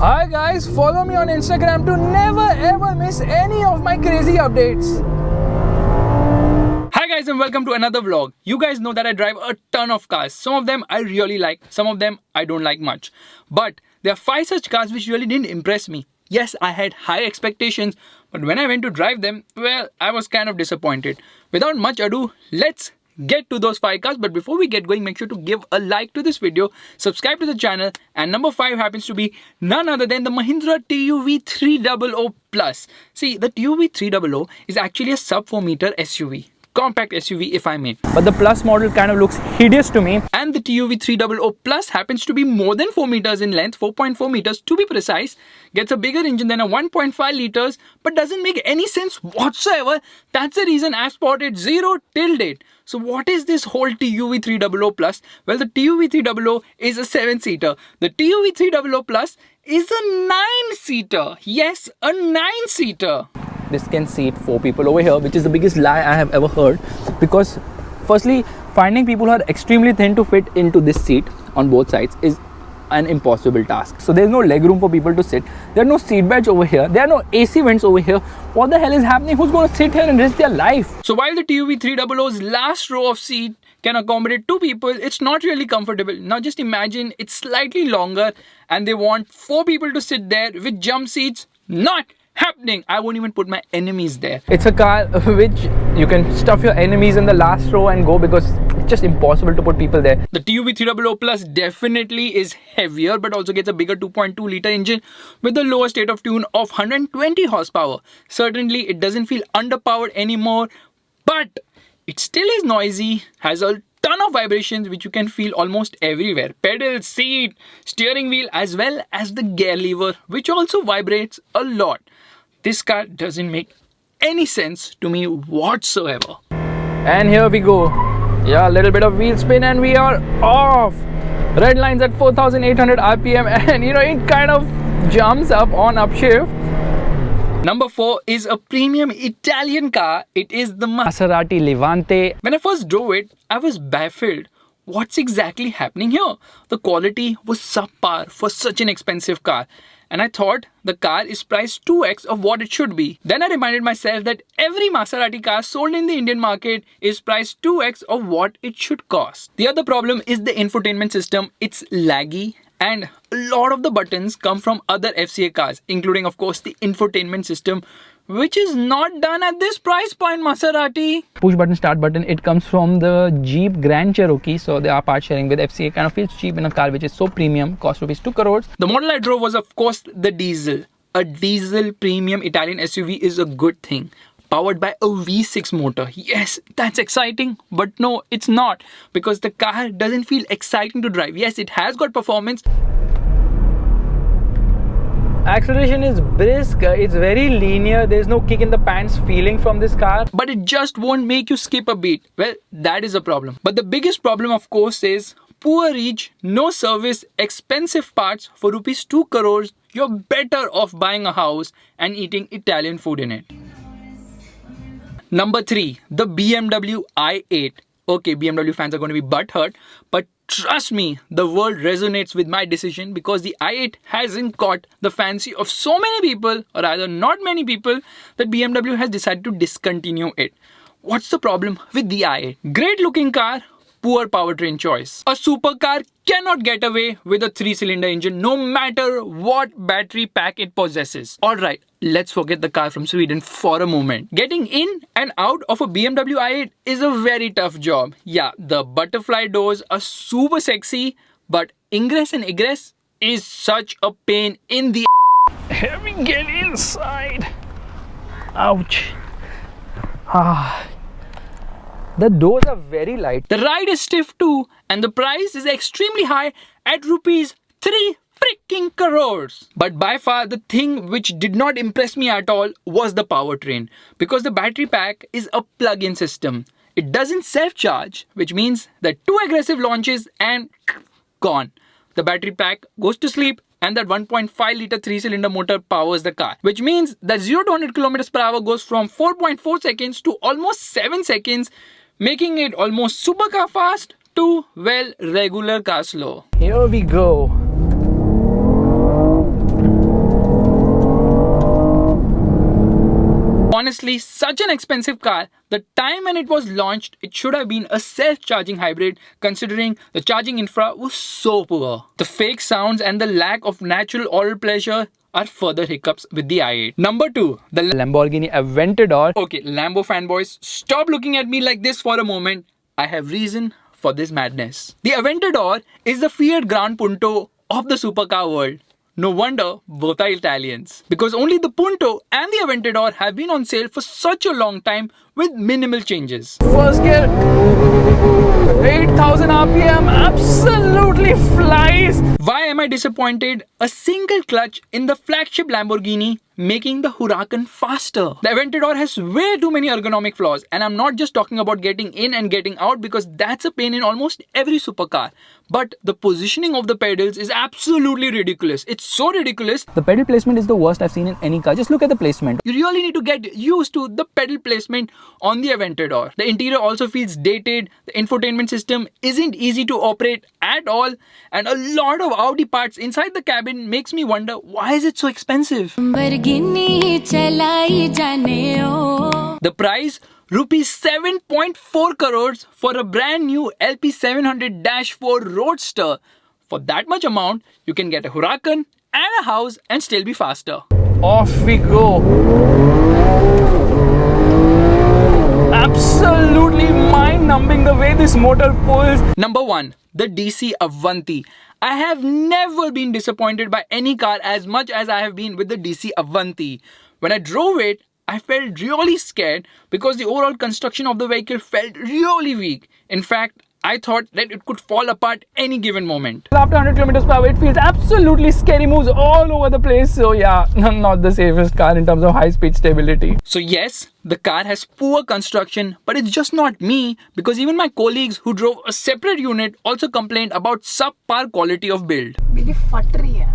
Hi guys, follow me on Instagram to never ever miss any of my crazy updates. Hi guys and welcome to another vlog. You guys know that I drive a ton of cars. Some of them I really like, some of them I don't like much. But there are 5 such cars which really didn't impress me. Yes, I had high expectations, but when I went to drive them, well, I was kind of disappointed. Without much ado, let's get to those 5 cars. But before we get going, make sure to give a like to this video, subscribe to the channel, and number 5 happens to be none other than the Mahindra TUV 300 Plus. See, the TUV 300 is actually a sub 4 meter SUV. Compact SUV if I may. But the Plus model kind of looks hideous to me. And the TUV 300 Plus happens to be more than 4 meters in length, 4.4 meters to be precise. Gets a bigger engine than a 1.5 liters, but doesn't make any sense whatsoever. That's the reason I've spotted 0 till date. So what is this whole TUV 300 Plus? Well, the TUV 300 is a 7-seater. The TUV 300 Plus is a 9-seater. Yes, a 9-seater. This can seat 4 people over here, which is the biggest lie I have ever heard, because firstly, finding people who are extremely thin to fit into this seat on both sides is an impossible task. So there's no leg room for people to sit. There are no seat belts over here. There are no AC vents over here. What the hell is happening? Who's going to sit here and risk their life? So while the TUV 300's last row of seat can accommodate 2 people, it's not really comfortable. Now just imagine it's slightly longer and they want 4 people to sit there with jump seats. Not happening. I won't even put my enemies there. It's a car which you can stuff your enemies in the last row and go, because it's just impossible to put people there. The TUV 300 Plus definitely is heavier, but also gets a bigger 2.2 liter engine with a lower state of tune of 120 horsepower. Certainly it doesn't feel underpowered anymore, but it still is noisy, has a ton of vibrations which you can feel almost everywhere. Pedal, seat, steering wheel, as well as the gear lever, which also vibrates a lot. This car doesn't make any sense to me whatsoever. And here we go. Yeah, a little bit of wheel spin and we are off. Red lines at 4,800 RPM, and it kind of jumps up on upshift. Number 4 is a premium Italian car. It is the Maserati Levante. When I first drove it, I was baffled. What's exactly happening here? The quality was subpar for such an expensive car. And I thought the car is priced 2x of what it should be. Then I reminded myself that every Maserati car sold in the Indian market is priced 2x of what it should cost. The other problem is the infotainment system. It's laggy. And a lot of the buttons come from other FCA cars, including of course the infotainment system, which is not done at this price point, Maserati. Push button, start button, it comes from the Jeep Grand Cherokee, so they are part sharing with FCA. Kind of feels cheap in a car which is so premium, cost rupees 2 crores. The model I drove was of course the diesel. A diesel premium Italian SUV is a good thing. Powered by a V6 motor. Yes, that's exciting, but no, it's not, because the car doesn't feel exciting to drive. Yes, it has got performance. Acceleration is brisk, it's very linear, there's no kick in the pants feeling from this car, but it just won't make you skip a beat. Well, that is a problem. But the biggest problem of course is poor reach, no service, expensive parts. For rupees 2 crores, you're better off buying a house and eating Italian food in it. Number 3, the BMW i8. Okay, BMW fans are going to be butthurt, but trust me, the world resonates with my decision, because the i8 hasn't caught the fancy of so many people, or rather not many people, that BMW has decided to discontinue it. What's the problem with the i8? Great looking car, poor powertrain choice. A supercar cannot get away with a 3-cylinder engine no matter what battery pack it possesses. Alright, let's forget the car from Sweden for a moment. Getting in and out of a BMW i8 is a very tough job. Yeah, the butterfly doors are super sexy, but ingress and egress is such a pain in the Let me get inside. Ouch. The doors are very light. The ride is stiff too, and the price is extremely high at rupees 3 freaking crores. But by far the thing which did not impress me at all was the powertrain, because the battery pack is a plug-in system. It doesn't self-charge, which means that 2 aggressive launches and gone. The battery pack goes to sleep, and that 1.5 liter 3-cylinder motor powers the car, which means that 0 to 100 kilometers per hour goes from 4.4 seconds to almost 7 seconds, making it almost supercar fast to, well, regular car slow. Here we go. honestly such an expensive car. The time when it was launched, it should have been a self-charging hybrid considering the charging infra was so poor. The fake sounds and the lack of natural oral pleasure are further hiccups with the i8. Number 2, the Lamborghini Aventador. Okay, Lambo fanboys, stop looking at me like this for a moment. I have reason for this madness. The Aventador is the Fiat Gran Punto of the supercar world. No wonder both are Italians. Because only the Punto and the Aventador have been on sale for such a long time with minimal changes. First gear, 8000 RPM, absolutely flies. Why am I disappointed? A single clutch in the flagship Lamborghini making the Huracan faster. The Aventador has way too many ergonomic flaws, and I'm not just talking about getting in and getting out because that's a pain in almost every supercar. But the positioning of the pedals is absolutely ridiculous. It's so ridiculous. The pedal placement is the worst I've seen in any car. Just look at the placement. You really need to get used to the pedal placement on the Aventador. The interior also feels dated. The infotainment system isn't easy to operate at all, and a lot of Audi parts inside the cabin makes me wonder why is it so expensive. The price, rupees 7.4 crores for a brand new LP700-4 Roadster. For that much amount, you can get a Huracan and a house and still be faster. Off we go. Absolutely mind-numbing the way this motor pulls. Number 1, the DC Avanti. I have never been disappointed by any car as much as I have been with the DC Avanti. When I drove it, I felt really scared because the overall construction of the vehicle felt really weak. In fact, I thought that it could fall apart any given moment. After 100 km per hour, it feels absolutely scary, moves all over the place. So yeah, not the safest car in terms of high-speed stability. So yes, the car has poor construction, but it's just not me, because even my colleagues who drove a separate unit also complained about subpar quality of build. Really futtery,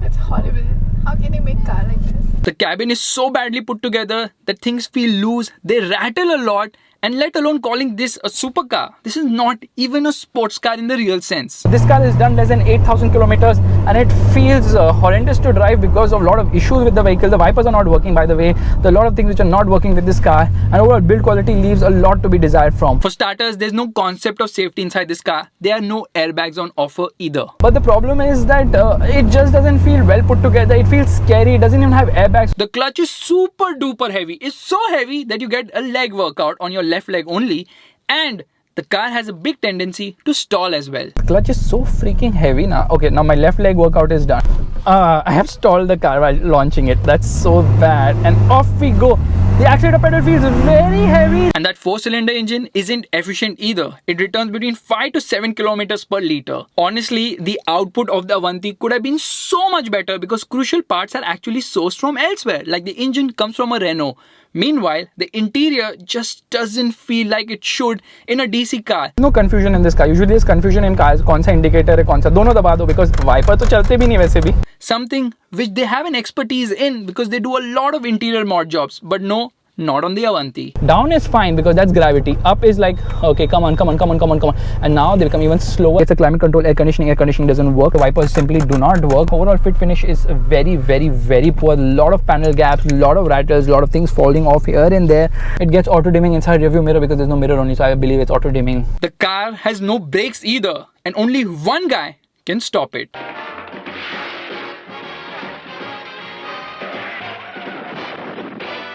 It's horrible. How can you make car like this? The cabin is so badly put together that things feel loose, they rattle a lot, and let alone calling this a supercar. This is not even a sports car in the real sense. This car is done less than 8,000 kilometers and it feels horrendous to drive because of a lot of issues with the vehicle. The wipers are not working, by the way. There are a lot of things which are not working with this car, and overall build quality leaves a lot to be desired from. For starters, there's no concept of safety inside this car. There are no airbags on offer either. But the problem is that it just doesn't feel well put together. It feels scary. It doesn't even have airbags. The clutch is super duper heavy. It's so heavy that you get a leg workout on your left leg only, and the car has a big tendency to stall as well. The clutch is so freaking heavy now. Okay, now my left leg workout is done. I have stalled the car while launching it. That's so bad. And off we go. The accelerator pedal feels very heavy. And that 4-cylinder engine isn't efficient either. It returns between 5 to 7 kilometers per liter. Honestly, the output of the Avanti could have been so much better because crucial parts are actually sourced from elsewhere. Like the engine comes from a Renault. Meanwhile, the interior just doesn't feel like it should in a DC car. No confusion in this car. Usually there's confusion in cars. कौन सा indicator है, कौन सा दोनों दबा दो, because wiper तो चलते भी नहीं वैसे भी. Something which they have an expertise in because they do a lot of interior mod jobs. But no, not on the Avanti. Down is fine because that's gravity. Up is like, okay, come on. And now they become even slower. It's a climate control, air conditioning. Air conditioning doesn't work. The wipers simply do not work. Overall fit finish is very, very, very poor. A lot of panel gaps, a lot of rattles, a lot of things falling off here and there. It gets auto dimming inside rearview mirror because there's no mirror only, so I believe it's auto dimming. The car has no brakes either, and only one guy can stop it.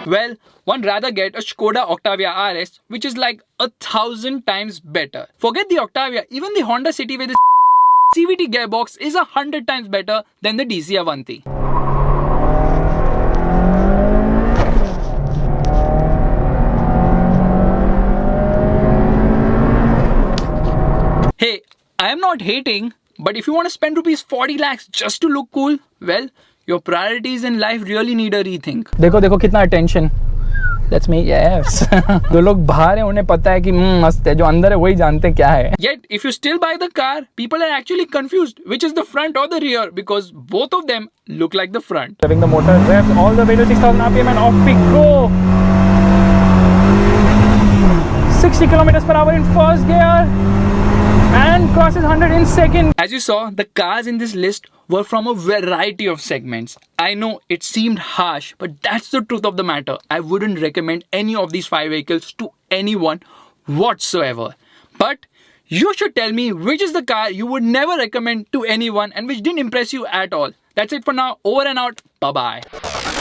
Well, one rather get a Skoda Octavia RS, which is like 1,000 times better. Forget the Octavia, even the Honda City with its CVT gearbox is 100 times better than the DC Avanti. Hey, I am not hating, but if you want to spend rupees 40 lakhs just to look cool, well, your priorities in life really need a rethink. देखो कितना attention. That's me, yes. जो लोग बाहर हैं उन्हें पता है कि मस्त है, जो अंदर है वही जानते हैं क्या है. Yet, if you still buy the car, people are actually confused which is the front or the rear because both of them look like the front. Having the motor revs all the way to 6,000 RPM and off we go. 60 kilometers per hour in first gear and crosses 100 in second. As you saw, the cars in this list were from a variety of segments. I know it seemed harsh, but that's the truth of the matter. I wouldn't recommend any of these 5 vehicles to anyone whatsoever. But you should tell me which is the car you would never recommend to anyone and which didn't impress you at all. That's it for now. Over and out. Bye bye.